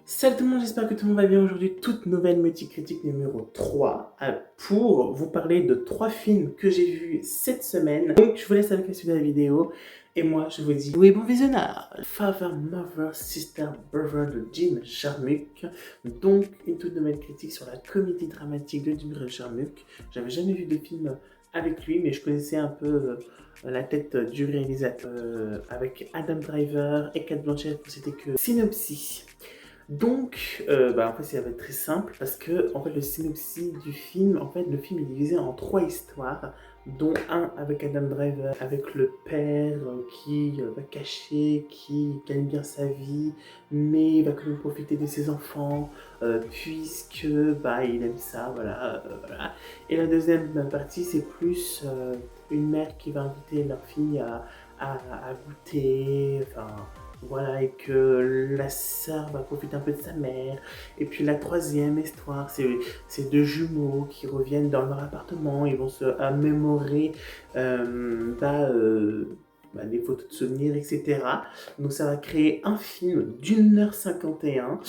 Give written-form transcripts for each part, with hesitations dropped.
Salut tout le monde, j'espère que tout le monde va bien aujourd'hui. Toute nouvelle multicritique numéro 3 pour vous parler de 3 films que j'ai vus cette semaine. Donc je vous laisse avec la suite de la vidéo et moi je vous dis oui bon visionnage. Father, Mother, Sister, Brother de Jim Jarmusch. Donc une toute nouvelle critique sur la comédie dramatique de Jim Jarmusch. J'avais jamais vu de film avec lui mais je connaissais un peu la tête du réalisateur avec Adam Driver et Cate Blanchett pour citer que synopsis. Donc, en fait, ça va être très simple parce que, en fait, le synopsis du film, en fait, le film est divisé en 3 histoires, dont un avec Adam Driver, avec le père qui va cacher, qui gagne bien sa vie, mais va quand même profiter de ses enfants, puisque, il aime ça, voilà. Et la deuxième partie, c'est plus une mère qui va inviter leur fille à goûter, enfin voilà, et que la sœur va profiter un peu de sa mère. Et puis la troisième histoire, c'est deux jumeaux qui reviennent dans leur appartement, ils vont se mémorer des photos de souvenirs, etc. Donc ça va créer un film d'1h51.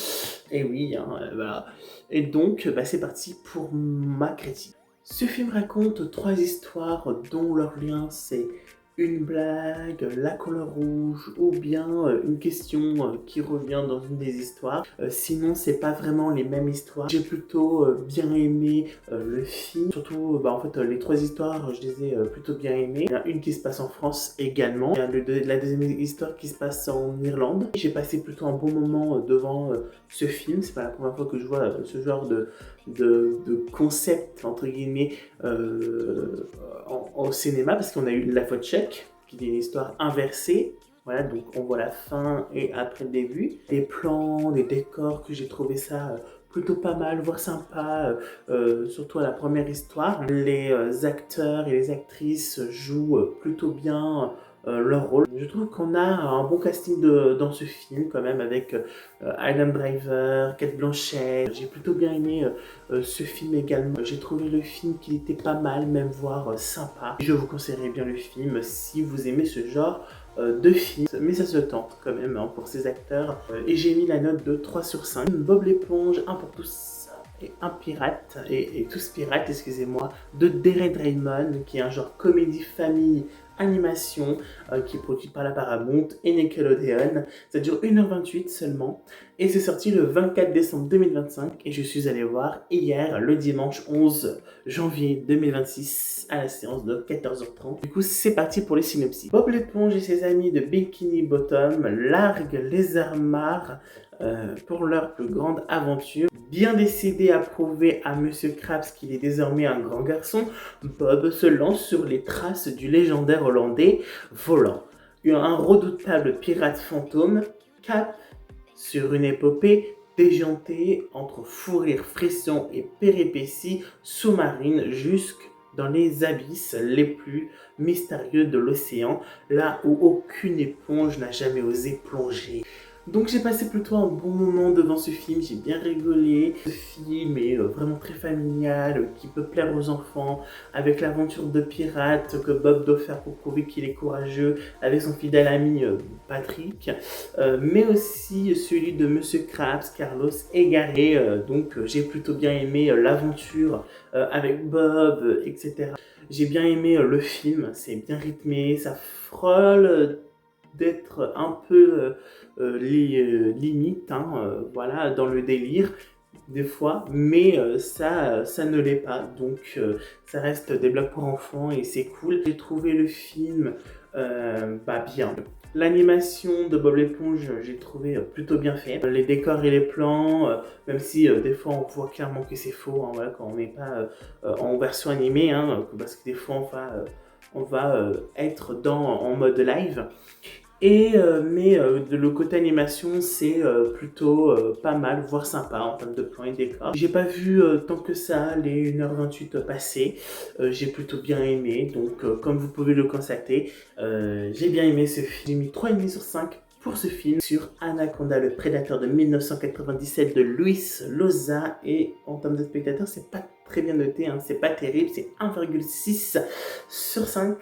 Et oui, voilà. Et donc, c'est parti pour ma critique. Ce film raconte 3 histoires dont leur lien c'est une blague, la couleur rouge ou bien une question qui revient dans une des histoires. Sinon, c'est pas vraiment les mêmes histoires. J'ai plutôt bien aimé le film. Surtout, en fait, les 3 histoires, je les ai plutôt bien aimées. Il y en a une qui se passe en France également. Il y a la deuxième histoire qui se passe en Irlande. J'ai passé plutôt un bon moment devant ce film. C'est pas la première fois que je vois ce genre de concept, entre guillemets, au cinéma, parce qu'on a eu La Faute Tchèque, qui est une histoire inversée. Voilà, donc on voit la fin et après le début. Des plans, des décors que j'ai trouvé ça plutôt pas mal, voire sympa, surtout à la première histoire. Les acteurs et les actrices jouent plutôt bien leur rôle. Je trouve qu'on a un bon casting dans ce film quand même avec Adam Driver, Cate Blanchett. J'ai plutôt bien aimé ce film également. J'ai trouvé le film qui était pas mal, même voire sympa. Je vous conseillerais bien le film si vous aimez ce genre de film, mais ça se tente quand même pour ces acteurs. Et j'ai mis la note de 3 sur 5. Bob l'éponge, un pour tous et un pirate, et tous pirates, excusez-moi, de Derek Raymond, qui est un genre comédie famille animation qui est produit par la Paramount et Nickelodeon. Ça dure 1h28 seulement et c'est sorti le 24 décembre 2025 et je suis allé voir hier le dimanche 11 janvier 2026 à la séance de 14h30. Du coup c'est parti pour les synopsis. Bob l'éponge et ses amis de Bikini Bottom larguent les armards pour leur plus grande aventure. Bien décidé à prouver à Monsieur Krabs qu'il est désormais un grand garçon, Bob se lance sur les traces du légendaire hollandais Volant. Un redoutable pirate fantôme, Cap sur une épopée déjantée entre fou rire, frisson et péripéties sous-marines jusque dans les abysses les plus mystérieux de l'océan, là où aucune éponge n'a jamais osé plonger. Donc j'ai passé plutôt un bon moment devant ce film, j'ai bien rigolé. Ce film est vraiment très familial, qui peut plaire aux enfants, avec l'aventure de pirate que Bob doit faire pour prouver qu'il est courageux, avec son fidèle ami Patrick, mais aussi celui de Monsieur Krabs, Carlos égaré. Donc j'ai plutôt bien aimé l'aventure avec Bob, etc. J'ai bien aimé le film, c'est bien rythmé, ça frôle d'être un peu limite, voilà, dans le délire des fois, mais ça ne l'est pas, donc ça reste des blagues pour enfants et c'est cool. J'ai trouvé le film bien. L'animation de Bob l'éponge, j'ai trouvé plutôt bien fait. Les décors et les plans, même si des fois on voit clairement que c'est faux, voilà, quand on n'est pas en version animée, parce que des fois on va être en mode live. Le côté animation c'est plutôt pas mal, voire sympa en termes de plans et décors. J'ai pas vu tant que ça les 1h28 passer, j'ai plutôt bien aimé, donc comme vous pouvez le constater, j'ai bien aimé ce film. J'ai mis 3,5 sur 5 pour ce film sur Anaconda le prédateur de 1997 de Luis Loza, et en termes de spectateurs c'est pas très bien noté, c'est pas terrible, c'est 1,6 sur 5.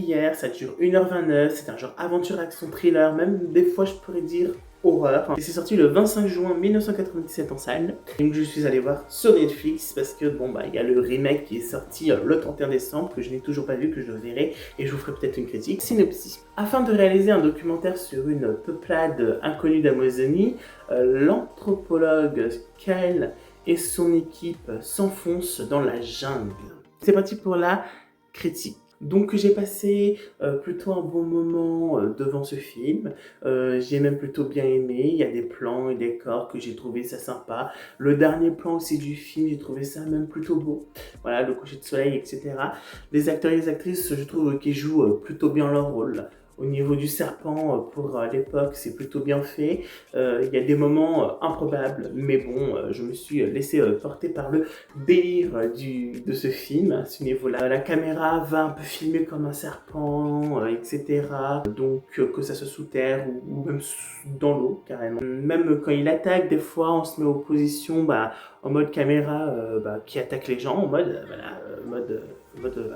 Hier, ça dure 1h29, c'est un genre aventure, action, thriller, même des fois je pourrais dire horreur. Et c'est sorti le 25 juin 1997 en salle. Donc je suis allé voir sur Netflix parce que bon bah il y a le remake qui est sorti le 31 décembre que je n'ai toujours pas vu, que je verrai et je vous ferai peut-être une critique. Synopsis. Afin de réaliser un documentaire sur une peuplade inconnue d'Amazonie, l'anthropologue Kyle et son équipe s'enfoncent dans la jungle. C'est parti pour la critique. Donc j'ai passé plutôt un bon moment devant ce film, j'ai même plutôt bien aimé, il y a des plans et des décors que j'ai trouvé ça sympa. Le dernier plan aussi du film, j'ai trouvé ça même plutôt beau, voilà, le coucher de soleil, etc. Les acteurs et les actrices, je trouve qu'ils jouent plutôt bien leur rôle. Au niveau du serpent, pour l'époque, c'est plutôt bien fait. Il y a des moments improbables, mais bon, je me suis laissé porter par le délire de ce film à ce niveau-là. La caméra va un peu filmer comme un serpent, etc. Donc, que ça soit sous terre ou même dans l'eau, carrément. Même quand il attaque, des fois, on se met en position en mode caméra qui attaque les gens, en mode,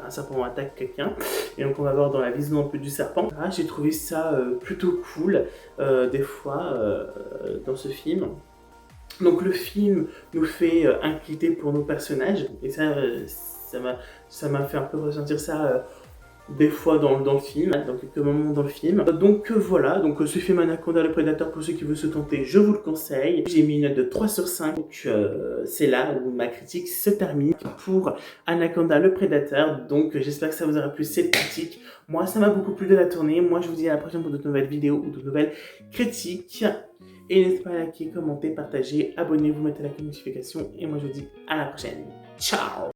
un serpent attaque quelqu'un. Et donc on va voir dans la vision un peu du serpent. J'ai trouvé ça plutôt cool des fois dans ce film. Donc le film nous fait inquiéter pour nos personnages et ça m'a fait un peu ressentir ça des fois dans le film, dans quelques moments dans le film. Donc voilà, donc ce film Anaconda le Prédateur, pour ceux qui veulent se tenter, je vous le conseille. J'ai mis une note de 3 sur 5, donc c'est là où ma critique se termine pour Anaconda le Prédateur. Donc j'espère que ça vous aura plu cette critique. Moi ça m'a beaucoup plu de la tournée. Moi je vous dis à la prochaine pour de nouvelles vidéos ou de nouvelles critiques. Et n'hésitez pas à liker, commenter, partager, abonnez-vous, mettez la notification. Et moi je vous dis à la prochaine. Ciao!